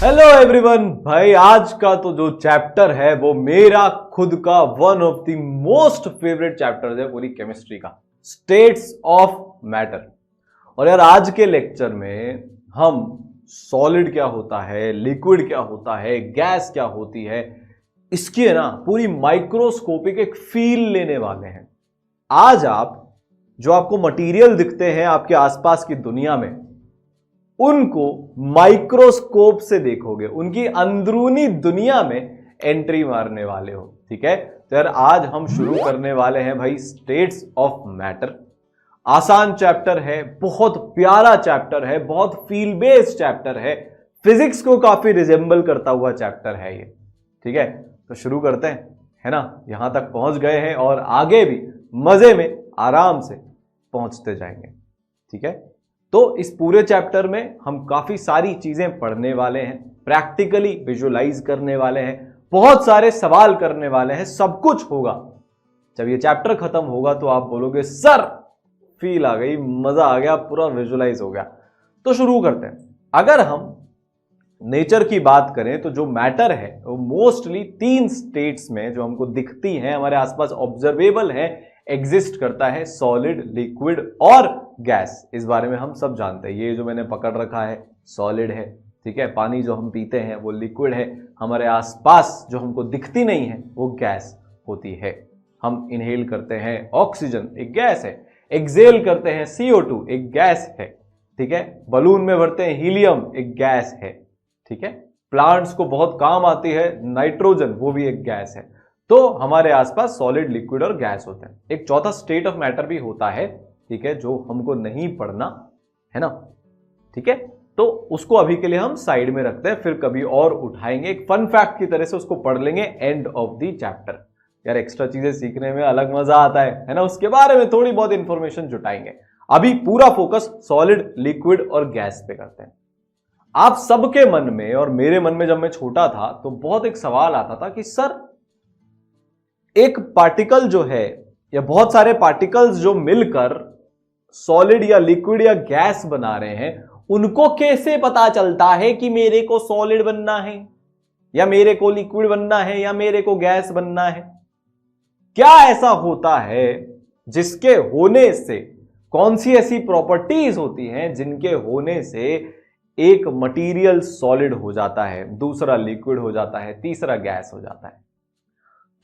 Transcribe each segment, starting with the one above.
Hello everyone. भाई आज का तो जो चैप्टर है वो मेरा खुद का one of the most favourite chapter है पूरी केमिस्ट्री का, स्टेट्स ऑफ मैटर। और यार आज के लेक्चर में हम सॉलिड क्या होता है, लिक्विड क्या होता है, गैस क्या होती है, इसकी है ना पूरी माइक्रोस्कोपिक एक फील लेने वाले हैं। आज आप जो आपको मटेरियल दिखते हैं आपके आसपास की दुनिया में, उनको माइक्रोस्कोप से देखोगे, उनकी अंदरूनी दुनिया में एंट्री मारने वाले हो। ठीक है, तो यार आज हम शुरू करने वाले हैं भाई स्टेट्स ऑफ मैटर। आसान चैप्टर है, बहुत प्यारा चैप्टर है, बहुत फील बेस्ड चैप्टर है, फिजिक्स को काफी रिजेंबल करता हुआ चैप्टर है ये। ठीक है, तो शुरू करते हैं, है ना। यहां तक पहुंच गए हैं और आगे भी मजे में आराम से पहुंचते जाएंगे। ठीक है, तो इस पूरे चैप्टर में हम काफी सारी चीजें पढ़ने वाले हैं, प्रैक्टिकली विजुअलाइज करने वाले हैं, बहुत सारे सवाल करने वाले हैं, सब कुछ होगा। जब ये चैप्टर खत्म होगा तो आप बोलोगे सर फील आ गई, मजा आ गया, पूरा विजुअलाइज हो गया। तो शुरू करते हैं। अगर हम नेचर की बात करें तो जो मैटर है वो मोस्टली 3 स्टेट्स में जो हमको दिखती हैं, हमारे आसपास ऑब्जर्वेबल है, एग्जिस्ट करता है, सॉलिड, लिक्विड और गैस। इस बारे में हम सब जानते हैं। ये जो मैंने पकड़ रखा है सॉलिड है, ठीक है, पानी जो हम पीते हैं वो लिक्विड है, हमारे आसपास जो हमको दिखती नहीं है वो गैस होती है। हम इनहेल करते हैं ऑक्सीजन, एक गैस है, एक्सहेल करते हैं CO2, एक गैस है। ठीक है, बलून में भरते हैं हीलियम, एक गैस है। ठीक है, प्लांट्स को बहुत काम आती है नाइट्रोजन, वो भी एक गैस है। तो हमारे आसपास सॉलिड, लिक्विड और गैस होते हैं। एक चौथा स्टेट ऑफ मैटर भी होता है, ठीक है, जो हमको नहीं पढ़ना है ना। ठीक है, तो उसको अभी के लिए हम साइड में रखते हैं, फिर कभी और उठाएंगे, एक फन फैक्ट की तरह से उसको पढ़ लेंगे एंड ऑफ द चैप्टर। यार एक्स्ट्रा चीजें सीखने में अलग मजा आता है ना, उसके बारे में थोड़ी बहुत इंफॉर्मेशन जुटाएंगे। अभी पूरा फोकस सॉलिड, लिक्विड और गैस पे करते हैं। आप सबके मन में और मेरे मन में जब मैं छोटा था तो बहुत एक सवाल आता था कि सर एक पार्टिकल जो है या बहुत सारे पार्टिकल्स जो मिलकर सॉलिड या लिक्विड या गैस बना रहे हैं, उनको कैसे पता चलता है कि मेरे को सॉलिड बनना है या मेरे को लिक्विड बनना है या मेरे को गैस बनना है? क्या ऐसा होता है जिसके होने से, कौन सी ऐसी प्रॉपर्टीज होती हैं जिनके होने से एक मटेरियल सॉलिड हो जाता है, दूसरा लिक्विड हो जाता है, तीसरा गैस हो जाता है?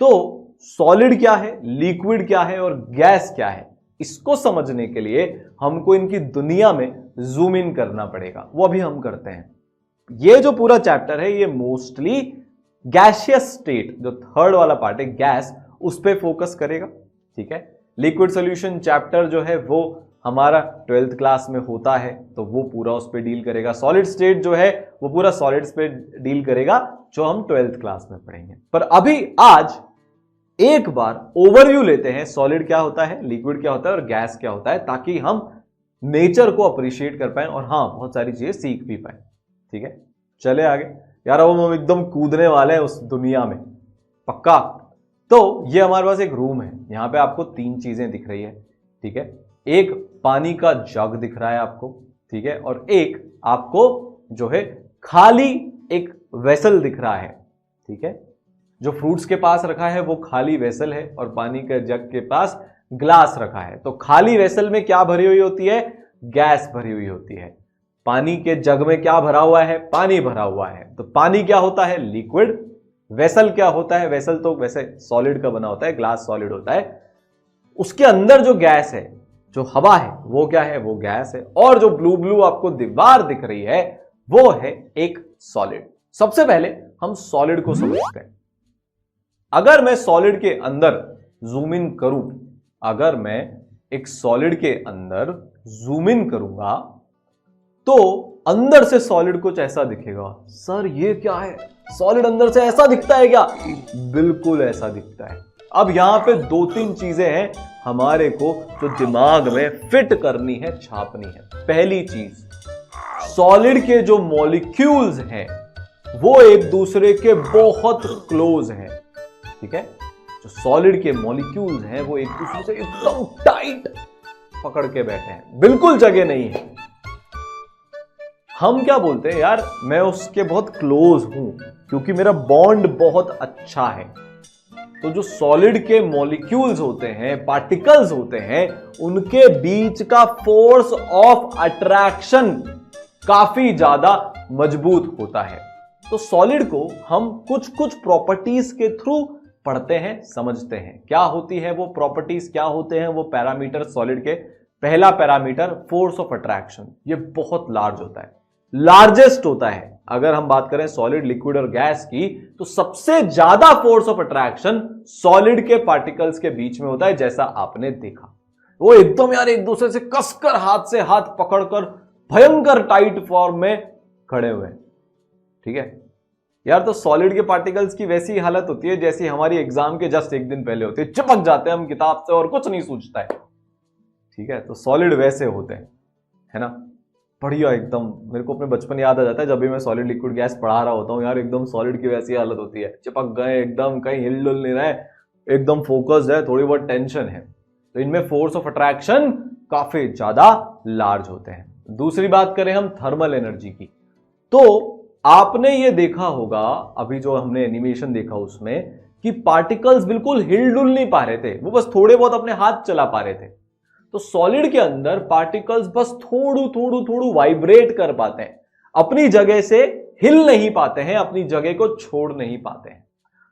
तो सॉलिड क्या है, लिक्विड क्या है और गैस क्या है, इसको समझने के लिए हमको इनकी दुनिया में जूम इन करना पड़ेगा। वो अभी हम करते हैं। ये जो पूरा चैप्टर है ये मोस्टली गैसियस स्टेट, जो थर्ड वाला पार्ट है गैस, उस पर फोकस करेगा। ठीक है, लिक्विड सॉल्यूशन चैप्टर जो है वो हमारा 12th क्लास में होता है, तो वो पूरा उस पर डील करेगा। सॉलिड स्टेट जो है वो पूरा सॉलिड्स पे डील करेगा, जो हम 12th क्लास में पढ़ेंगे। पर अभी आज एक बार ओवरव्यू लेते हैं, सॉलिड क्या होता है, लिक्विड क्या होता है और गैस क्या होता है, ताकि हम नेचर को अप्रिशिएट कर पाए और हाँ बहुत सारी चीजें सीख भी पाए। ठीक है, चले आगे। यार अब हम एकदम कूदने वाले हैं उस दुनिया में, पक्का। तो ये हमारे पास एक रूम है, यहां पे आपको 3 चीजें दिख रही है। ठीक है, एक पानी का जग दिख रहा है आपको, ठीक है, और एक आपको जो है खाली एक वेसल दिख रहा है। ठीक है, जो फ्रूट्स के पास रखा है वो खाली वेसल है और पानी के जग के पास ग्लास रखा है। तो खाली वेसल में क्या भरी हुई होती है, गैस भरी हुई होती है। पानी के जग में क्या भरा हुआ है, पानी भरा हुआ है। तो पानी क्या होता है, लिक्विड। वेसल क्या होता है, वेसल तो वैसे सॉलिड का बना होता है, ग्लास सॉलिड होता है। उसके अंदर जो गैस है, जो हवा है, वो क्या है, वो गैस है। और जो ब्लू ब्लू आपको दीवार दिख रही है वो है एक सॉलिड। सबसे पहले हम सॉलिड को समझते हैं। अगर मैं सॉलिड के अंदर जूम इन करूं, अगर मैं एक सॉलिड के अंदर जूम इन करूंगा तो अंदर से सॉलिड कुछ ऐसा दिखेगा। सर ये क्या है, सॉलिड अंदर से ऐसा दिखता है क्या? बिल्कुल ऐसा दिखता है। अब यहां पे 2-3 चीजें हैं हमारे को जो दिमाग में फिट करनी है, छापनी है। पहली चीज, सॉलिड के जो मॉलिक्यूल्स हैं वो एक दूसरे के बहुत क्लोज हैं। ठीक है, जो सॉलिड के मॉलिक्यूल्स हैं वो एक दूसरे से एकदम टाइट पकड़ के बैठे हैं, बिल्कुल जगह नहीं है। हम क्या बोलते हैं यार, मैं उसके बहुत क्लोज हूं क्योंकि मेरा बॉन्ड बहुत अच्छा है। तो जो सॉलिड के मॉलिक्यूल्स होते हैं, पार्टिकल्स होते हैं, उनके बीच का फोर्स ऑफ अट्रैक्शन काफी ज्यादा मजबूत होता है। तो सॉलिड को हम कुछ कुछ प्रॉपर्टीज के थ्रू पढ़ते हैं, समझते हैं। क्या होती है वो प्रॉपर्टीज, क्या होते हैं वो पैरामीटर सॉलिड के? पहला पैरामीटर फोर्स ऑफ अट्रैक्शन। ये बहुत लार्ज होता है, लार्जेस्ट होता है। अगर हम बात करें सॉलिड, लिक्विड और गैस की, तो सबसे ज्यादा फोर्स ऑफ अट्रैक्शन सॉलिड के पार्टिकल्स के बीच में होता है। जैसा आपने देखा, वो एकदम यार एक दूसरे से कसकर हाथ से हाथ पकड़कर भयंकर टाइट फॉर्म में खड़े हुए हैं। ठीक है यार, तो सॉलिड के पार्टिकल्स की वैसी हालत होती है जैसी हमारी एग्जाम के जस्ट एक दिन पहले होती है, चिपक जाते हैं हम किताब से और कुछ नहीं सूझता है। ठीक है, तो सॉलिड वैसे होते हैं, है ना, बढ़िया एकदम। मेरे को अपने बचपन याद आ जाता है, जब भी मैं सॉलिड लिक्विड गैस पढ़ा रहा होता हूँ यार, एकदम सॉलिड की वैसी हालत होती है, चिपक गए एकदम, कहीं हिल डुल नहीं रहे, एकदम फोकस्ड है, थोड़ी बहुत टेंशन है। तो इनमें फोर्स ऑफ अट्रैक्शन काफी ज्यादा लार्ज होते हैं। दूसरी बात करें हम थर्मल एनर्जी की, तो आपने ये देखा होगा अभी जो हमने एनिमेशन देखा उसमें कि पार्टिकल्स बिल्कुल हिल डुल नहीं पा रहे थे, वो बस थोड़े बहुत अपने हाथ चला पा रहे थे। तो सॉलिड के अंदर पार्टिकल्स बस थोड़ू वाइब्रेट कर पाते हैं, अपनी जगह से हिल नहीं पाते हैं, अपनी जगह को छोड़ नहीं पाते हैं।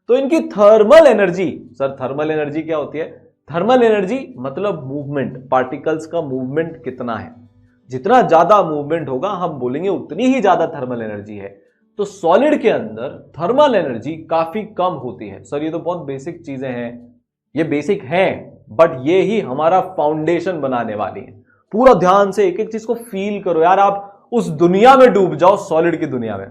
तो इनकी thermal energy, sir thermal energy क्या होती है? थर्मल एनर्जी मतलब मूवमेंट, पार्टिकल्स का मूवमेंट कितना है। जितना ज्यादा मूवमेंट होगा हम बोलेंगे उतनी ही ज्यादा थर्मल एनर्जी है। तो सॉलिड के अंदर थर्मल एनर्जी काफी कम होती है। सर ये तो बहुत बेसिक चीजें हैं, ये बेसिक हैं, बट ये ही हमारा फाउंडेशन बनाने वाली है। पूरा ध्यान से एक एक चीज को फील करो यार, आप उस दुनिया में डूब जाओ, सॉलिड की दुनिया में।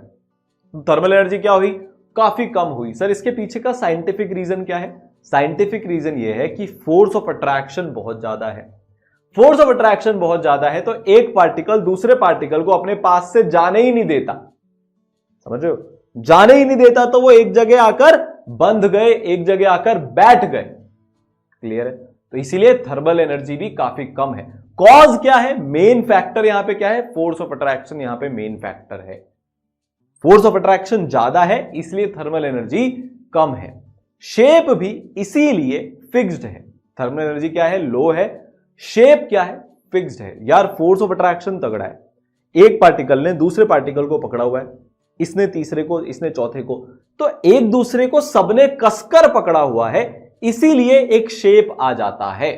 थर्मल एनर्जी क्या हुई? काफी कम हुई। सर इसके पीछे का साइंटिफिक रीजन क्या है? साइंटिफिक रीजन ये है कि फोर्स ऑफ अट्रैक्शन बहुत ज्यादा है। फोर्स ऑफ अट्रैक्शन बहुत ज्यादा है तो एक पार्टिकल दूसरे पार्टिकल को अपने पास से जाने ही नहीं देता, समझ रहे हो? जाने ही नहीं देता, तो वो एक जगह आकर बंध गए, एक जगह आकर बैठ गए। क्लियर है? तो इसीलिए थर्मल एनर्जी भी काफी कम है। कॉज क्या है? मेन फैक्टर यहां पे क्या है? फोर्स ऑफ अट्रैक्शन यहां पे मेन फैक्टर है। फोर्स ऑफ अट्रैक्शन ज्यादा है इसलिए थर्मल एनर्जी कम है। शेप भी इसीलिए फिक्स्ड है। थर्मल एनर्जी क्या है? लो है। शेप क्या है? फिक्स्ड है। यार फोर्स ऑफ अट्रैक्शन तगड़ा है, एक पार्टिकल ने दूसरे पार्टिकल को पकड़ा हुआ है, इसने तीसरे को, इसने चौथे को, तो एक दूसरे को सबने कसकर पकड़ा हुआ है, इसीलिए एक शेप आ जाता है।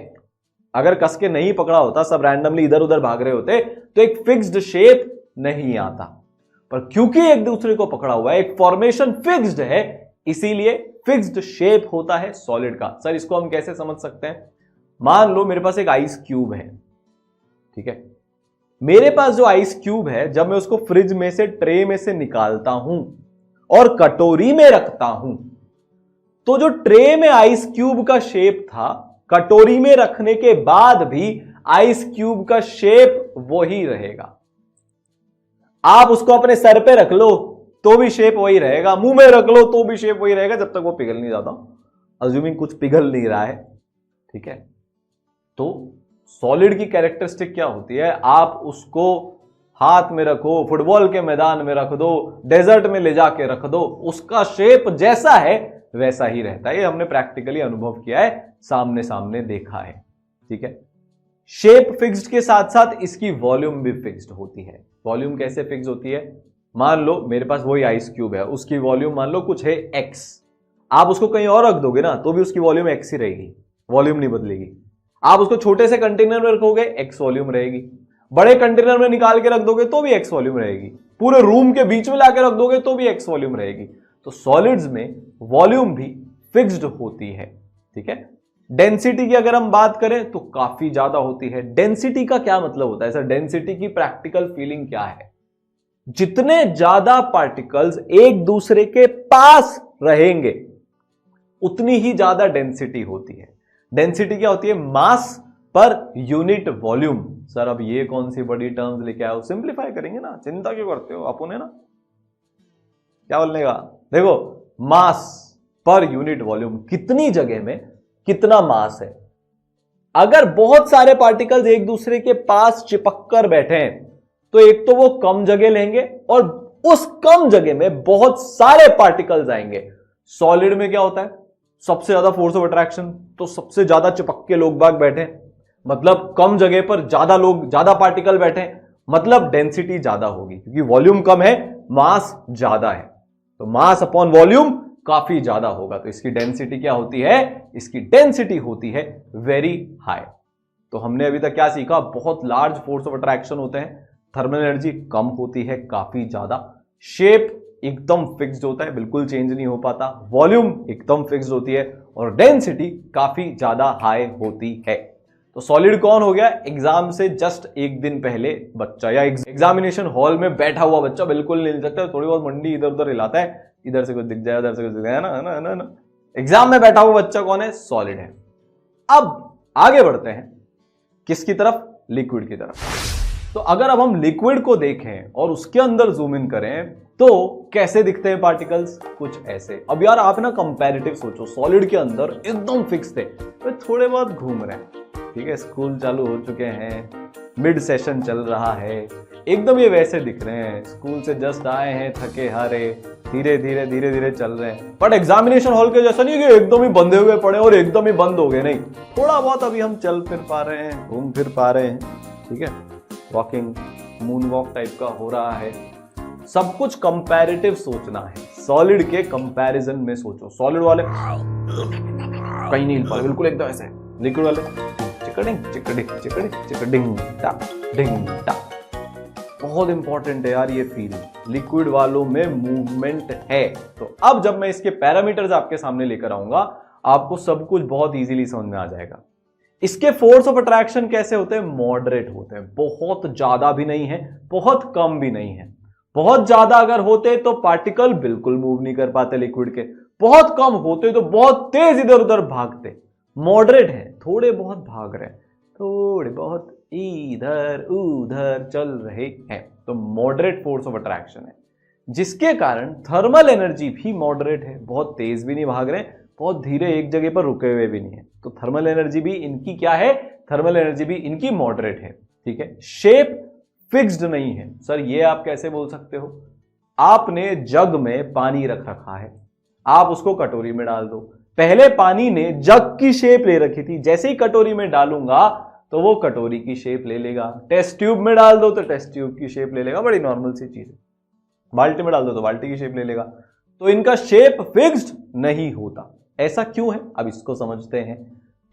अगर कस के नहीं पकड़ा होता, सब रैंडमली इधर उधर भाग रहे होते, तो एक फिक्स्ड शेप नहीं आता। पर क्योंकि एक दूसरे को पकड़ा हुआ है, एक फॉर्मेशन फिक्स्ड है, इसीलिए फिक्स्ड शेप होता है सॉलिड का। सर इसको हम कैसे समझ सकते हैं? मान लो मेरे पास एक आइस क्यूब है, ठीक है, मेरे पास जो आइस क्यूब है, जब मैं उसको फ्रिज में से, ट्रे में से निकालता हूं और कटोरी में रखता हूं, तो जो ट्रे में आइस क्यूब का शेप था, कटोरी में रखने के बाद भी आइस क्यूब का शेप वही रहेगा। आप उसको अपने सर पे रख लो तो भी शेप वही रहेगा, मुंह में रख लो तो भी शेप वही रहेगा, जब तक वो पिघल नहीं जाता। अज्यूमिंग कुछ पिघल नहीं रहा है, ठीक है। तो सॉलिड की कैरेक्टरिस्टिक क्या होती है? आप उसको हाथ में रखो, फुटबॉल के मैदान में रख दो, डेजर्ट में ले जाके रख दो, उसका शेप जैसा है वैसा ही रहता है। ये हमने प्रैक्टिकली अनुभव किया है, सामने सामने देखा है, ठीक है। शेप फिक्स्ड के साथ साथ इसकी वॉल्यूम भी फिक्स्ड होती है। वॉल्यूम कैसे फिक्स होती है? मान लो मेरे पास वही आइस क्यूब है, उसकी वॉल्यूम मान लो कुछ है x, आप उसको कहीं और रख दोगे ना तो भी उसकी वॉल्यूम x ही रहेगी, वॉल्यूम नहीं बदलेगी। आप उसको छोटे से कंटेनर में रखोगे x वॉल्यूम रहेगी, बड़े कंटेनर में निकाल के रख दोगे तो भी x वॉल्यूम रहेगी, पूरे रूम के बीच में लाके रख दोगे तो भी x वॉल्यूम रहेगी। तो सॉलिड्स में वॉल्यूम भी फिक्स्ड होती है, ठीक है। डेंसिटी की अगर हम बात करें तो काफी ज्यादा होती है। डेंसिटी का क्या मतलब होता है सर? डेंसिटी की प्रैक्टिकल फीलिंग क्या है? जितने ज्यादा पार्टिकल्स एक दूसरे के पास रहेंगे उतनी ही ज्यादा डेंसिटी होती है। डेंसिटी क्या होती है? मास पर यूनिट वॉल्यूम। सर अब ये कौन सी बड़ी टर्म्स लेके आए हो? सिंप्लीफाई करेंगे ना, चिंता क्यों करते हो? अपन है ना, क्या बोलने का? देखो, मास पर यूनिट वॉल्यूम, कितनी जगह में कितना मास है। अगर बहुत सारे पार्टिकल्स एक दूसरे के पास चिपक कर बैठे हैं तो एक तो वो कम जगह लेंगे और उस कम जगह में बहुत सारे पार्टिकल्स आएंगे। सॉलिड में क्या होता है, सबसे ज्यादा फोर्स ऑफ अट्रैक्शन, तो सबसे ज्यादा चिपक के लोग बाग बैठे, मतलब कम जगह पर ज्यादा लोग, ज्यादा पार्टिकल बैठे, मतलब डेंसिटी ज्यादा होगी, क्योंकि वॉल्यूम कम है, मास ज्यादा है, तो मास अपॉन वॉल्यूम काफी ज्यादा होगा, तो इसकी डेंसिटी क्या होती है, इसकी डेंसिटी होती है वेरी हाई। तो हमने अभी तक क्या सीखा, बहुत लार्ज फोर्स ऑफ अट्रैक्शन होते हैं, थर्मल एनर्जी कम होती है काफी ज्यादा, शेप एकदम फिक्स्ड होता है, बिल्कुल चेंज नहीं हो पाता, वॉल्यूम एकदम फिक्स्ड होती है और डेंसिटी काफी ज्यादा हाई होती है। तो सॉलिड कौन हो गया, एग्जाम से जस्ट एक दिन पहले बच्चा या एग्जामिनेशन हॉल में बैठा हुआ बच्चा, बिल्कुल नहीं हिल सकता, थोड़ी बहुत मंडी इधर उधर हिलाता है, इधर से कुछ दिख जाए उधर से कुछ दिख जाए, ना ना ना ना। एग्जाम में बैठा हुआ बच्चा कौन है, सॉलिड है। अब आगे बढ़ते हैं किसकी तरफ, लिक्विड की तरफ। तो अगर अब हम लिक्विड को देखें और उसके अंदर जूम इन करें तो कैसे दिखते हैं पार्टिकल्स, कुछ ऐसे। अब यार आप ना कंपैरेटिव सोचो, सॉलिड के अंदर एकदम फिक्स थे, तो थोड़े बहुत घूम रहे हैं, ठीक है, स्कूल चालू हो चुके हैं, मिड सेशन चल रहा है, एकदम ये वैसे दिख रहे हैं, स्कूल से जस्ट आए हैं थके हारे, धीरे धीरे चल रहे हैं। बट एग्जामिनेशन हॉल के जैसा नहीं कि एकदम ही बंधे हुए पड़े और एकदम ही बंद हो गए, नहीं, थोड़ा बहुत अभी हम चल फिर पा रहे हैं, घूम फिर पा रहे हैं, ठीक है, वॉकिंग मून वॉक टाइप का हो रहा है। सब कुछ कंपैरेटिव सोचना है, सॉलिड के कंपैरिजन में सोचो। सॉलिड वाले कहीं नहीं हिल पा रहे, बिल्कुल एकदम ऐसे, लिक्विड वाले चिकडिंग चिकडिंग चिकडिंग चिकडिंग टा डिंग टा। बहुत इंपॉर्टेंट है यार ये फील, लिक्विड वालों में मूवमेंट है। तो अब जब मैं इसके पैरामीटर्स आपके सामने लेकर आऊंगा, आपको सब कुछ बहुत इजीली समझ में आ जाएगा। इसके फोर्स ऑफ अट्रैक्शन कैसे होते हैं, मॉडरेट होते हैं, बहुत ज्यादा भी नहीं है, बहुत कम भी नहीं है। बहुत ज्यादा अगर होते तो पार्टिकल बिल्कुल मूव नहीं कर पाते लिक्विड के, बहुत कम होते तो बहुत तेज इधर उधर भागते। मॉडरेट है, थोड़े बहुत भाग रहे हैं, थोड़े बहुत इधर उधर चल रहे हैं, तो मॉडरेट फोर्स ऑफ अट्रैक्शन है, जिसके कारण थर्मल एनर्जी भी मॉडरेट है, बहुत तेज भी नहीं भाग रहे, बहुत धीरे एक जगह पर रुके हुए भी नहीं है। तो थर्मल एनर्जी भी इनकी क्या है, थर्मल एनर्जी भी इनकी मॉडरेट है, ठीक है। शेप फिक्स्ड नहीं है। सर ये आप कैसे बोल सकते हो, आपने जग में पानी रख रखा है, आप उसको कटोरी में डाल दो, पहले पानी ने जग की शेप ले रखी थी, जैसे ही कटोरी में डालूंगा तो वो कटोरी की शेप ले लेगा। टेस्ट ट्यूब में डाल दो तो टेस्ट ट्यूब की शेप ले लेगा, बड़ी नॉर्मल सी चीज है। बाल्टी में डाल दो तो बाल्टी की शेप ले लेगा। तो इनका शेप फिक्स्ड नहीं होता। ऐसा क्यों है, अब इसको समझते हैं।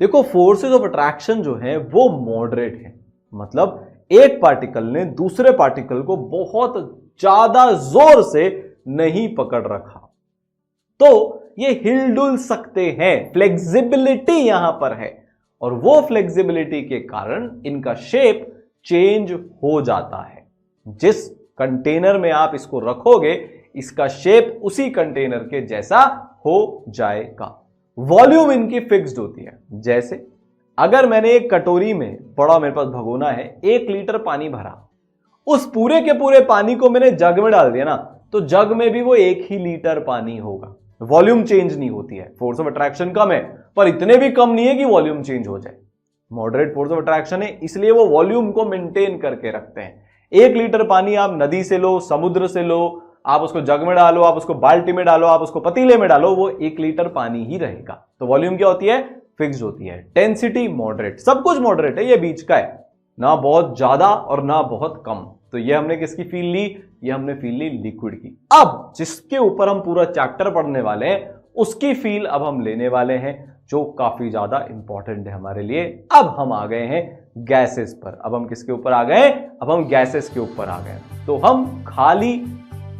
देखो फोर्सेस ऑफ अट्रैक्शन जो है वो मॉडरेट है, मतलब एक पार्टिकल ने दूसरे पार्टिकल को बहुत ज्यादा जोर से नहीं पकड़ रखा, तो ये हिलडुल सकते हैं, फ्लेक्सिबिलिटी यहां पर है, और वो फ्लेक्सिबिलिटी के कारण इनका शेप चेंज हो जाता है। जिस कंटेनर में आप इसको रखोगे इसका शेप उसी कंटेनर के जैसा हो जाएगा। वॉल्यूम इनकी फिक्स्ड होती है, जैसे अगर मैंने एक कटोरी में, बड़ा मेरे पास भगोना है, 1 लीटर पानी भरा, उस पूरे के पूरे पानी को मैंने जग में डाल दिया ना, तो जग में भी वो 1 ही लीटर पानी होगा, वॉल्यूम चेंज नहीं होती है। फोर्स ऑफ अट्रैक्शन कम है, पर इतने भी कम नहीं है कि वॉल्यूम चेंज हो जाए। मॉडरेट फोर्स ऑफ अट्रैक्शन है, इसलिए वो वॉल्यूम को मेंटेन करके रखते हैं। 1 लीटर पानी आप नदी से लो, समुद्र से लो, आप उसको जग में डालो, आप उसको बाल्टी में डालो, आप उसको पतीले में डालो, वो 1 लीटर पानी ही रहेगा। तो वॉल्यूम क्या होती है, फिक्स्ड होती है। डेंसिटी मॉडरेट, सब कुछ मॉडरेट है, ये बीच का है, ना बहुत ज्यादा और ना बहुत कम। तो ये हमने किसकी फील ली, ये हमने फील ली लिक्विड की। अब जिसके ऊपर हम पूरा चैप्टर पढ़ने वाले हैं उसकी फील अब हम लेने वाले हैं, जो काफी ज्यादा इंपॉर्टेंट है हमारे लिए। अब हम आ गए हैं गैसेस पर। अब हम किसके ऊपर आ गए, अब हम गैसेस के ऊपर आ गए। तो हम खाली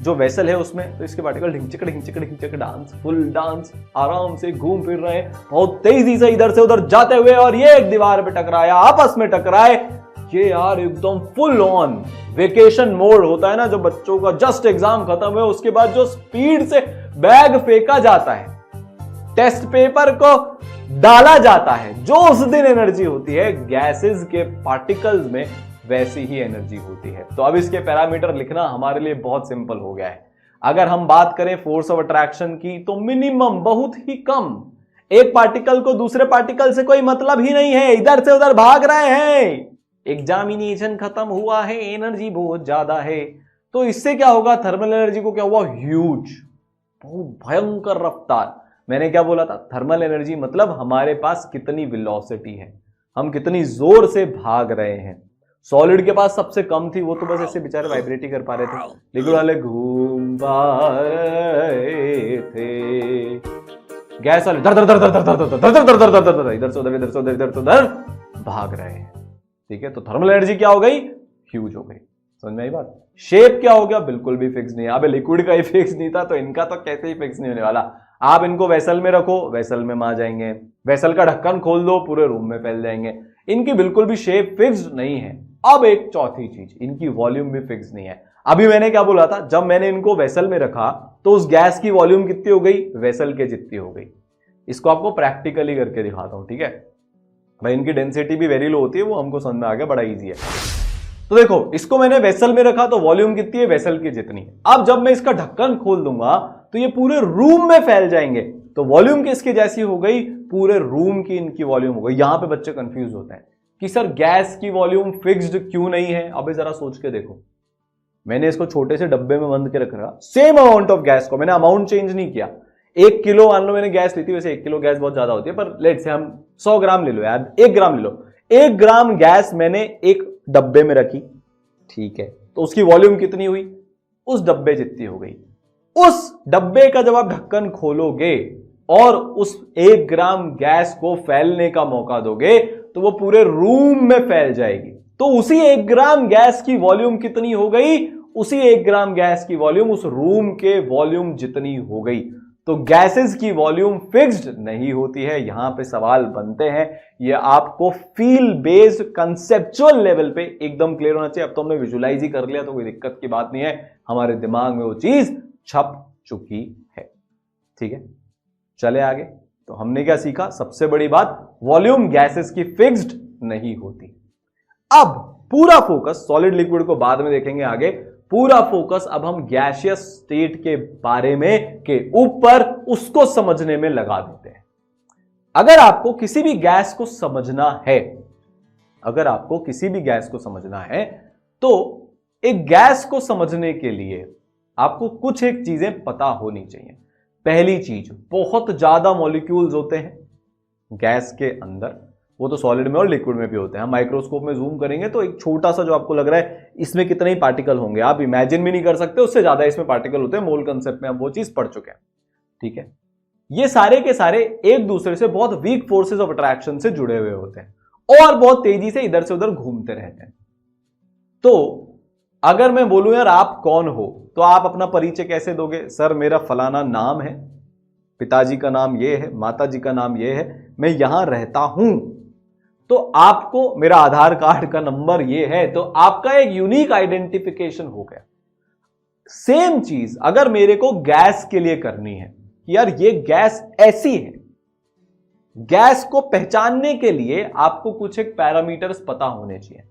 जो वेसल है उसमें, तो इसके पार्टिकल ढिंचक डांस, फुल डांस, आराम से घूम फिर रहे हैं, बहुत तेजी से इधर से उधर जाते हुए, और ये एक दीवार पे टकराया, आपस में टकराए, ये यार एकदम फुल ऑन वेकेशन मोड होता है ना, जो बच्चों का जस्ट एग्जाम खत्म है उसके बाद जो स्पीड से बैग फेंका जाता है, टेस्ट पेपर को डाला जाता है, जो उस दिन एनर्जी होती है गैसेस के पार्टिकल्स में वैसी ही एनर्जी होती है। तो अब इसके पैरामीटर लिखना हमारे लिए बहुत सिंपल हो गया है। अगर हम बात करें फोर्स ऑफ अट्रैक्शन की, तो मिनिमम, बहुत ही कम, एक पार्टिकल को दूसरे पार्टिकल से कोई मतलब ही नहीं है, इधर से उधर भाग रहे हैं, एग्जामिनेशन खत्म हुआ है, एनर्जी बहुत ज्यादा है, तो इससे क्या होगा, थर्मल एनर्जी को क्या हुआ, ह्यूज, बहुत भयंकर रफ्तार। मैंने क्या बोला था, थर्मल एनर्जी मतलब हमारे पास कितनी वेलोसिटी है, हम कितनी जोर से भाग रहे हैं। सॉलिड के पास सबसे कम थी, वो तो बस ऐसे बेचारे वाइब्रेट ही कर पा रहे थे, लिक्विड वाले घूम पा रहे थे, गैस वाले दर दर दर दर दर दर दर दर दर दर दर दर इधर से उधर, इधर से उधर, इधर से उधर भाग रहे हैं। ठीक है, तो थर्मल एनर्जी क्या हो गई, ह्यूज हो गई। समझ में आई बात। शेप क्या हो गया, बिल्कुल भी फिक्स नहीं है। अबे लिक्विड का ही फिक्स नहीं था तो इनका तो कैसे ही फिक्स नहीं होने वाला। आप इनको वेसल में रखो, वेसल में आ जाएंगे, वेसल का ढक्कन खोल दो, पूरे रूम में फैल जाएंगे। इनकी बिल्कुल भी शेप फिक्स नहीं है। अब एक चौथी चीज, इनकी वॉल्यूम भी फिक्स नहीं है। अभी मैंने क्या बोला था, जब मैंने इनको वेसल में रखा तो उस गैस की वॉल्यूम कितनी हो गई, वेसल के जितनी हो गई। इसको आपको प्रैक्टिकली करके दिखाता हूं, ठीक है भाई। इनकी डेंसिटी भी वेरी लो होती है, वो हमको समझ में आ गया, बड़ा इजी है। तो देखो, इसको मैंने वेसल में रखा तो वॉल्यूम कितनी है, वेसल की जितनी है। अब जब मैं इसका ढक्कन खोल दूंगा तो ये पूरे रूम में फैल जाएंगे, तो वॉल्यूम किसकी जैसी हो गई, पूरे रूम की इनकी वॉल्यूम हो गई। यहां पे बच्चे कंफ्यूज होते हैं कि सर गैस की वॉल्यूम फिक्स्ड क्यों नहीं है। अबे जरा सोच के देखो, मैंने इसको छोटे से डब्बे में बंद के रख रहा, सेम अमाउंट ऑफ गैस को, मैंने अमाउंट चेंज नहीं किया। 1 किलो मान लो मैंने गैस ली थी, वैसे 1 किलो गैस बहुत ज्यादा होती है, पर लेट से हम 100 ग्राम ले लो यार, 1 ग्राम ले लो। 1 ग्राम गैस मैंने एक डब्बे में रखी, ठीक है, तो उसकी वॉल्यूम कितनी हुई, उस डब्बे जितनी हो गई। उस डब्बे का जब आप ढक्कन खोलोगे और उस 1 ग्राम गैस को फैलने का मौका दोगे तो वो पूरे रूम में फैल जाएगी। तो उसी 1 ग्राम गैस की वॉल्यूम कितनी हो गई, उसी 1 ग्राम गैस की वॉल्यूम उस रूम के वॉल्यूम जितनी हो गई। तो गैसेस की वॉल्यूम फिक्स्ड नहीं होती है। यहां पे सवाल बनते हैं, ये आपको फील बेस्ड कंसेप्चुअल लेवल पे एकदम क्लियर होना चाहिए। अब तो हमने विजुलाइज ही कर लिया तो कोई दिक्कत की बात नहीं है, हमारे दिमाग में वो चीज छप चुकी है। ठीक है, चले आगे। तो हमने क्या सीखा, सबसे बड़ी बात, वॉल्यूम गैसेस की फिक्स्ड नहीं होती। अब पूरा फोकस, सॉलिड लिक्विड को बाद में देखेंगे आगे, पूरा फोकस अब हम गैसियस स्टेट के बारे में के ऊपर उसको समझने में लगा देते हैं। अगर आपको किसी भी गैस को समझना है, अगर आपको किसी भी गैस को समझना है तो एक गैस को समझने के लिए आपको कुछ एक चीजें पता होनी चाहिए। पहली चीज, बहुत ज्यादा मॉलिक्यूल्स होते हैं गैस के अंदर, वो तो सॉलिड में और लिक्विड में भी होते हैं। हम माइक्रोस्कोप में जूम करेंगे तो एक छोटा सा जो आपको लग रहा है इसमें कितने ही पार्टिकल होंगे, आप इमेजिन भी नहीं कर सकते, उससे ज्यादा इसमें पार्टिकल होते हैं। मोल कंसेप्ट में हम वो चीज पढ़ चुके हैं। ठीक है, ये सारे के सारे एक दूसरे से बहुत वीक फोर्सेस ऑफ अट्रैक्शन से जुड़े हुए होते हैं और बहुत तेजी से इधर से उधर घूमते रहते हैं। तो अगर मैं बोलूं यार आप कौन हो, तो आप अपना परिचय कैसे दोगे, सर मेरा फलाना नाम है, पिताजी का नाम ये है, माताजी का नाम ये है, मैं यहां रहता हूं, तो आपको मेरा आधार कार्ड का नंबर ये है, तो आपका एक यूनिक आइडेंटिफिकेशन हो गया। सेम चीज अगर मेरे को गैस के लिए करनी है कि यार ये गैस ऐसी है, गैस को पहचानने के लिए आपको कुछ एक पैरामीटर्स पता होने चाहिए।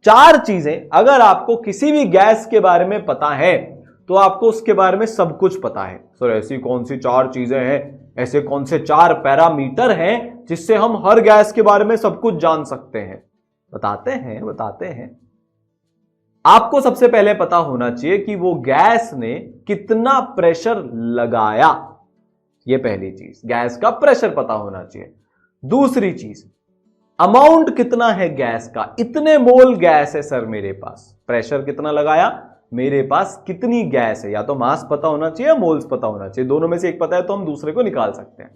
4 चीजें अगर आपको किसी भी गैस के बारे में पता है तो आपको उसके बारे में सब कुछ पता है। सर ऐसी कौन सी 4 चीजें हैं, ऐसे कौन से 4 पैरामीटर हैं जिससे हम हर गैस के बारे में सब कुछ जान सकते हैं? बताते हैं। आपको सबसे पहले पता होना चाहिए कि वो गैस ने कितना प्रेशर लगाया, ये पहली चीज, गैस का प्रेशर पता होना चाहिए। दूसरी चीज, अमाउंट कितना है गैस का, इतने मोल गैस है सर मेरे पास, प्रेशर कितना लगाया, मेरे पास कितनी गैस है। या तो मास पता होना चाहिए या मोल्स पता होना चाहिए, दोनों में से एक पता है तो हम दूसरे को निकाल सकते हैं।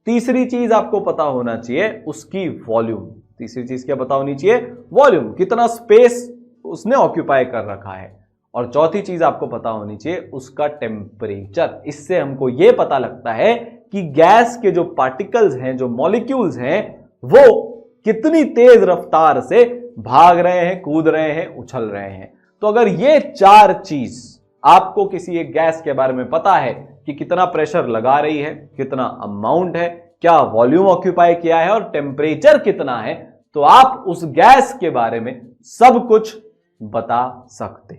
तीसरी चीज आपको पता होना चाहिए उसकी वॉल्यूम। तीसरी चीज क्या पता होनी चाहिए, वॉल्यूम, कितना स्पेस उसने ऑक्यूपाई कर रखा है। और चौथी चीज आपको पता होनी चाहिए उसका टेम्परेचर। इससे हमको यह पता लगता है कि गैस के जो पार्टिकल्स हैं, जो मॉलिक्यूल्स हैं, वो कितनी तेज रफ्तार से भाग रहे हैं, कूद रहे हैं, उछल रहे हैं। तो अगर ये 4 चीज आपको किसी एक गैस के बारे में पता है कि कितना प्रेशर लगा रही है, कितना अमाउंट है, क्या वॉल्यूम ऑक्यूपाई किया है और टेम्परेचर कितना है, तो आप उस गैस के बारे में सब कुछ बता सकते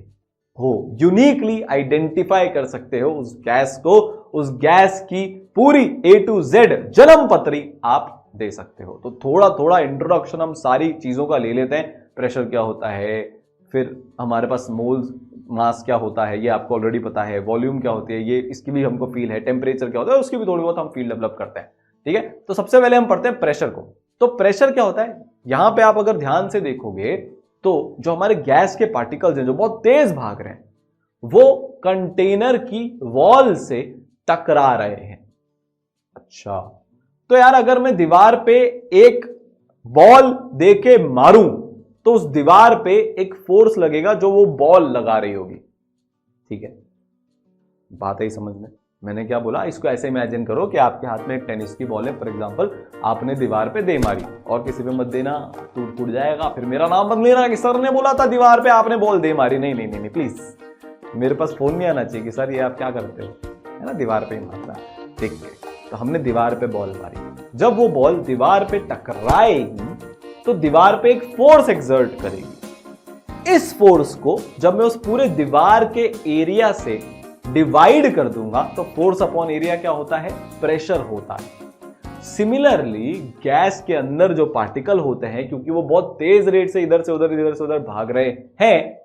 हो, यूनिकली आइडेंटिफाई कर सकते हो उस गैस को। उस गैस की पूरी A to Z जन्म पत्री आप दे सकते हो। तो थोड़ा थोड़ा इंट्रोडक्शन हम सारी चीजों का ले लेते हैं प्रेशर क्या होता है, फिर हमारे पास मोल्स मास क्या होता है ये आपको ऑलरेडी पता है, वॉल्यूम क्या होती है ये इसकी भी हमको फील है, टेम्परेचर क्या होता है उसकी भी थोड़ी बहुत हम फील डेवलप करते हैं। ठीक है, तो सबसे पहले हम पढ़ते हैं प्रेशर को। तो प्रेशर क्या होता है, यहां पे आप अगर ध्यान से देखोगे तो जो हमारे गैस के पार्टिकल्स हैं जो बहुत तेज भाग रहे हैं वो कंटेनर की वॉल से टकरा रहे हैं। अच्छा, तो यार अगर मैं दीवार पे एक बॉल देके मारूं तो उस दीवार पे एक फोर्स लगेगा जो वो बॉल लगा रही होगी। ठीक है, बात है समझ में। मैंने क्या बोला, इसको ऐसे इमेजिन करो कि आपके हाथ में एक टेनिस की बॉल है, फॉर एग्जांपल आपने दीवार पे दे मारी, और किसी पे मत देना, टूट जाएगा, फिर मेरा नाम मत लेना कि सर ने बोला था दीवार पे आपने बॉल दे मारी। नहीं नहीं नहीं प्लीज, मेरे पास फोन नहीं आना चाहिए कि सर ये आप क्या करते हो, है ना, दीवार पे ही मारना। ठीक है, तो हमने दीवार पे बॉल मारी, जब वो बॉल दीवार पे टकराएगी तो दीवार पे एक फोर्स एक्सर्ट करेगी। इस फोर्स को जब मैं उस पूरे दीवार के एरिया से डिवाइड कर दूंगा तो फोर्स अपॉन एरिया क्या होता है, प्रेशर होता है। सिमिलरली गैस के अंदर जो पार्टिकल होते हैं, क्योंकि वो बहुत तेज रेट से इधर से उधर भाग रहे हैं,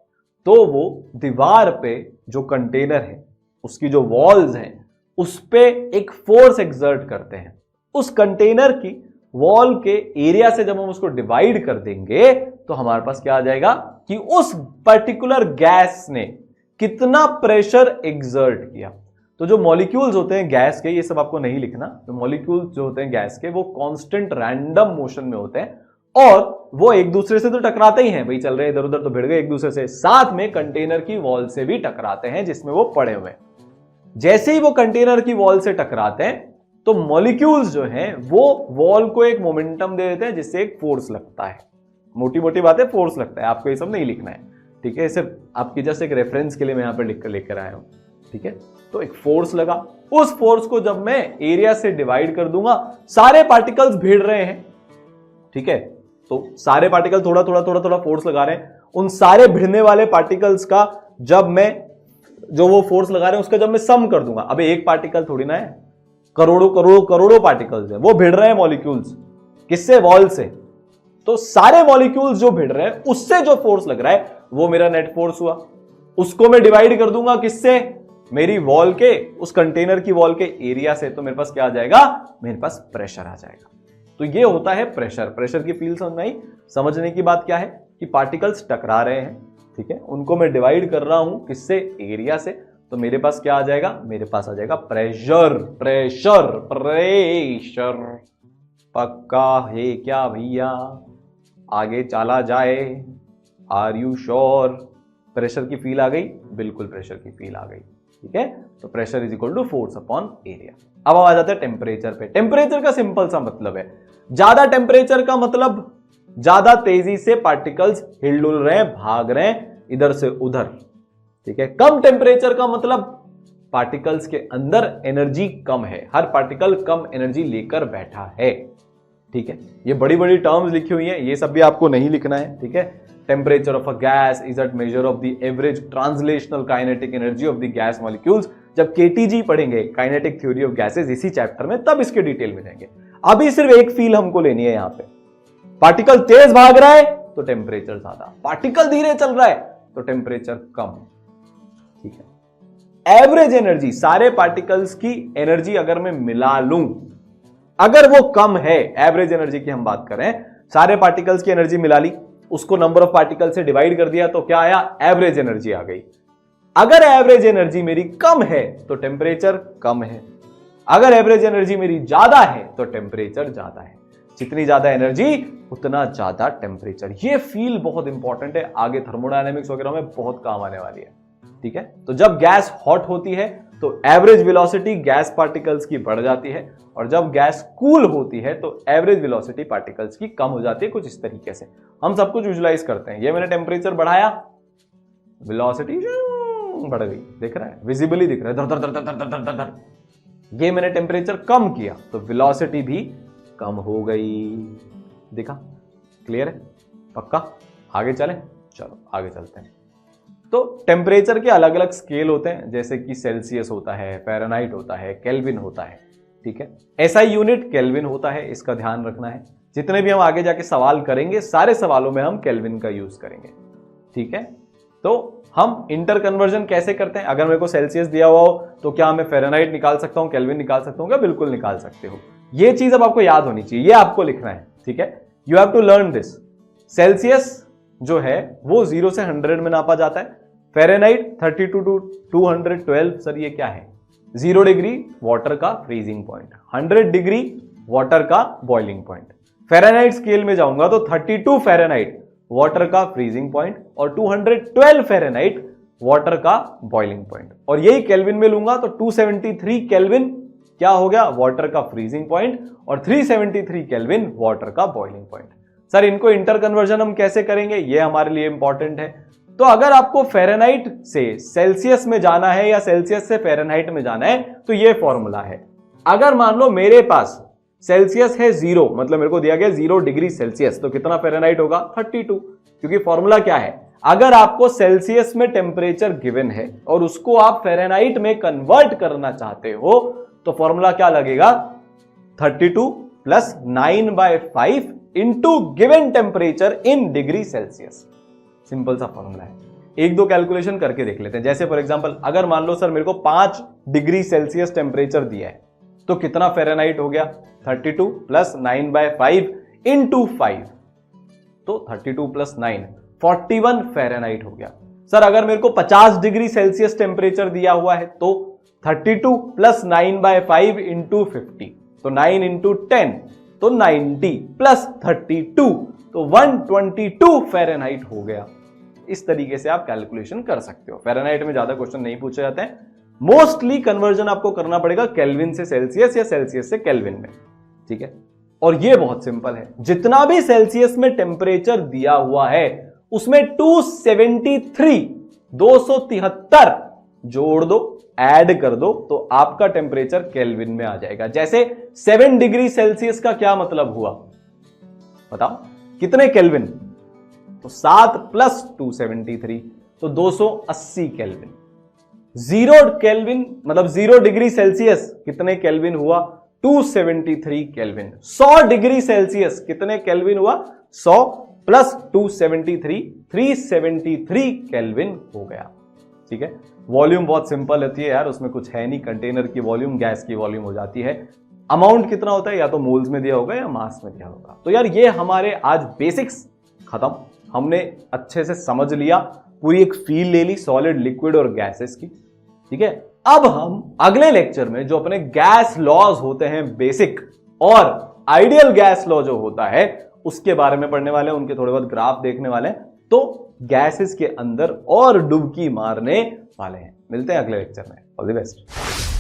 तो वो दीवार पे जो कंटेनर है उसकी जो वॉल्स हैं उस पे एक फोर्स एक्सर्ट करते हैं। उस कंटेनर की वॉल के एरिया से जब हम उसको डिवाइड कर देंगे तो हमारे पास क्या आ जाएगा कि उस पर्टिकुलर गैस ने कितना प्रेशर एक्सर्ट किया। तो जो मॉलिक्यूल्स होते हैं गैस के, ये सब आपको नहीं लिखना, तो मॉलिक्यूल्स जो होते हैं गैस के वो कांस्टेंट रैंडम मोशन में होते हैं और वो एक दूसरे से तो टकराते ही हैं, भाई चल रहे इधर उधर तो भिड़ गए एक दूसरे से, साथ में कंटेनर की वॉल से भी टकराते हैं जिसमें वो पड़े हुए हैं। जैसे ही वो कंटेनर की वॉल से टकराते हैं तो मॉलिक्यूल्स जो हैं वो वॉल को एक मोमेंटम दे देते हैं जिससे एक फोर्स लगता है। मोटी मोटी बातें, फोर्स लगता है, आपको ये सब नहीं लिखना है। ठीक है, सिर्फ आपकी जस्ट एक रेफरेंस के लिए मैं यहां पर लिख कर लेकर आया हूं। ठीक है, तो एक फोर्स लगा, उस फोर्स को जब मैं एरिया से डिवाइड कर दूंगा, सारे पार्टिकल्स भिड़ रहे हैं। ठीक है, तो सारे पार्टिकल थोड़ा थोड़ा फोर्स लगा रहे हैं। उन सारे भिड़ने वाले पार्टिकल्स का जब मैं जो वो फोर्स लगा रहे हैं उसका जब मैं सम कर दूंगा, अबे एक पार्टिकल थोड़ी ना है, करोड़ों पार्टिकल्स हैं, वो भिड़ रहे हैं मॉलिक्यूल्स, किससे, वॉल से। तो सारे मॉलिक्यूल्स जो भिड़ रहे हैं उससे जो फोर्स लग रहा है वो मेरा नेट फोर्स हुआ। उसको मैं डिवाइड कर दूंगा किससे, मेरी वॉल के, उस कंटेनर की वॉल के एरिया से, तो मेरे पास क्या आ जाएगा, मेरे पास प्रेशर आ जाएगा। तो ये होता है प्रेशर। प्रेशर की फील समझ में आई। समझने की बात क्या है कि पार्टिकल्स टकरा रहे हैं, ठीक है, उनको मैं डिवाइड कर रहा हूं किससे, एरिया से, तो मेरे पास क्या आ जाएगा, मेरे पास आ जाएगा प्रेशर। प्रेशर प्रेशर पक्का है क्या भैया, आगे चला जाए, आर यू श्योर। प्रेशर की फील आ गई, बिल्कुल प्रेशर की फील आ गई। ठीक है, तो pressure is equal to force upon area. अब आ जाता है टेम्परेचर पे। टेम्परेचर का सिंपल सा मतलब है, ज्यादा टेम्परेचर का मतलब ज्यादा तेजी से पार्टिकल्स हिलडुल रहे हैं, भाग रहे हैं इधर से उधर। ठीक है, कम टेम्परेचर का मतलब पार्टिकल्स के अंदर एनर्जी कम है, हर पार्टिकल कम एनर्जी लेकर बैठा है। ठीक है, ये बड़ी बड़ी टर्म्स लिखी हुई हैं, ये सब भी आपको नहीं लिखना है। ठीक है, temperature of a gas is at measure of the average translational kinetic energy of the gas molecules. जब केटीजी पढ़ेंगे, काइनेटिक थ्योरी ऑफ गैसेस, इसी चैप्टर में, तब इसके डिटेल में जाएंगे। अभी सिर्फ एक फील हमको लेनी है यहां पे, पार्टिकल तेज भाग रहा है तो टेम्परेचर ज्यादा, पार्टिकल धीरे चल रहा है तो टेम्परेचर कम। ठीक है, एवरेज एनर्जी, सारे पार्टिकल्स की एनर्जी अगर मैं मिला लूं, अगर वो कम है, एवरेज एनर्जी की हम बात करें, सारे पार्टिकल्स की एनर्जी मिला ली, उसको नंबर ऑफ पार्टिकल से डिवाइड कर दिया तो क्या आया, एवरेज एनर्जी आ गई। अगर एवरेज एनर्जी मेरी कम है तो टेम्परेचर कम है, अगर एवरेज एनर्जी मेरी ज्यादा है तो टेम्परेचर ज्यादा है। जितनी ज्यादा एनर्जी उतना ज्यादा टेम्परेचर। ये फील बहुत इंपॉर्टेंट है, आगे थर्मोडायनेमिक्स वगैरह में बहुत काम आने वाली है। ठीक है, तो जब गैस हॉट होती है तो एवरेज वेलोसिटी गैस पार्टिकल्स की बढ़ जाती है, और जब गैस कूल होती है तो एवरेज वेलोसिटी पार्टिकल्स की कम हो जाती है। कुछ इस तरीके से हम सब कुछ विजुलाइज करते हैं। ये मैंने टेम्परेचर बढ़ाया, वेलोसिटी बढ़ गई, दिख रहा है, विजिबली दिख रहा है, धर धर धर धर धर धर धर धर। ये मैंने टेम्परेचर कम किया तो वेलोसिटी भी कम हो गई। देखा, क्लियर है, पक्का। आगे चलें, चलो आगे चलते हैं। तो टेम्परेचर के अलग अलग स्केल होते हैं, जैसे कि सेल्सियस होता है, फ़ारेनहाइट होता है, केल्विन होता है। ठीक है, एसआई यूनिट केल्विन होता है, इसका ध्यान रखना है। जितने भी हम आगे जाके सवाल करेंगे सारे सवालों में हम केल्विन का यूज करेंगे, ठीक है। तो हम इंटर कन्वर्जन कैसे करते हैं? अगर मेरे को सेल्सियस दिया हुआ हो तो क्या मैं फ़ारेनहाइट निकाल सकता हूं, केल्विन निकाल सकता हूं क्या? बिल्कुल निकाल सकते हो। ये चीज अब आपको याद होनी चाहिए, ये आपको लिखना है, ठीक है। You have to learn this. Celsius जो है वो 0 से 100 में नापा जाता है। फ़ारेनहाइट 32 to 212, सर ये क्या है? 0 डिग्री वाटर का फ्रीजिंग पॉइंट, 100 डिग्री वाटर का बॉइलिंग पॉइंट। फ़ारेनहाइट स्केल में जाऊंगा तो 32 फ़ारेनहाइट वाटर का फ्रीजिंग पॉइंट और 212 फ़ारेनहाइट वाटर का बॉइलिंग पॉइंट, और यही केल्विन में लूंगा तो 273 केल्विन क्या हो गया? वाटर का फ्रीजिंग पॉइंट, और 373 केल्विन वाटर का बॉइलिंग पॉइंट। सर इनको इंटर कन्वर्जन हम कैसे करेंगे? ये हमारे लिए इंपॉर्टेंट है। तो अगर आपको फ़ारेनहाइट से सेल्सियस में जाना है या सेल्सियस से फ़ारेनहाइट में जाना है तो ये फॉर्मूला है। अगर मान लो मेरे पास सेल्सियस है 0, मतलब मेरे को दिया गया 0 डिग्री सेल्सियस, तो कितना फ़ारेनहाइट होगा? 32, क्योंकि फॉर्मूला क्या है? अगर आपको सेल्सियस में टेम्परेचर गिवन है और उसको आप फ़ारेनहाइट में कन्वर्ट करना चाहते हो तो फॉर्मूला क्या लगेगा? 32 plus 9/5 into given temperature in degree Celsius. Simple सा फॉर्मूला है। एक दो कैलकुलेशन करके देख लेते हैं। जैसे फॉर एग्जांपल अगर मान लो सर मेरे को 5 डिग्री सेल्सियस टेम्परेचर दिया है तो कितना फ़ारेनहाइट हो गया? 32 प्लस 9/5 इंटू 5, तो 32 प्लस 9 41 फ़ारेनहाइट हो गया। सर अगर मेरे को 50 डिग्री सेल्सियस टेम्परेचर दिया हुआ है तो 32 प्लस 9/5 इंटू 50, तो 9 इंटू 10 तो 90 प्लस 32 तो 122 फ़ारेनहाइट हो गया। इस तरीके से आप कैलकुलेशन कर सकते हो। फ़ारेनहाइट में ज्यादा क्वेश्चन नहीं पूछे जाते हैं, मोस्टली कन्वर्जन आपको करना पड़ेगा केल्विन से सेल्सियस या सेल्सियस से केल्विन में, ठीक है। और ये बहुत सिंपल है, जितना भी सेल्सियस में टेम्परेचर दिया हुआ है उसमें 273 जोड़ दो, ऐड कर दो, तो आपका टेम्परेचर केल्विन में आ जाएगा। जैसे 7 डिग्री सेल्सियस का क्या मतलब हुआ बताओ? कितने केल्विन? तो 7 प्लस 273 तो 280 केल्विन। 0 केल्विन मतलब 0 डिग्री सेल्सियस कितने केल्विन हुआ? 273 केल्विन। 100 डिग्री सेल्सियस कितने केल्विन हुआ? 100 प्लस 273 373 केल्विन हो गया, ठीक है। वॉल्यूम बहुत सिंपल होती है यार, उसमें कुछ है नहीं। कंटेनर की वॉल्यूम गैस की वॉल्यूम हो जाती है। अमाउंट कितना होता है? या तो मोल्स में दिया होगा या मास में दिया होगा। तो यार ये हमारे आज बेसिक्स खत्म, हमने अच्छे से समझ लिया, पूरी एक फील ले ली सॉलिड, लिक्विड और गैसेस की, ठीक है। अब हम अगले लेक्चर में जो अपने गैस लॉज होते हैं बेसिक, और आइडियल गैस लॉ जो होता है उसके बारे में पढ़ने वाले हैं, उनके थोड़े बहुत ग्राफ देखने वाले हैं, तो गैसेस के अंदर और डुबकी मारने वाले हैं। मिलते हैं अगले लेक्चर में। All the best.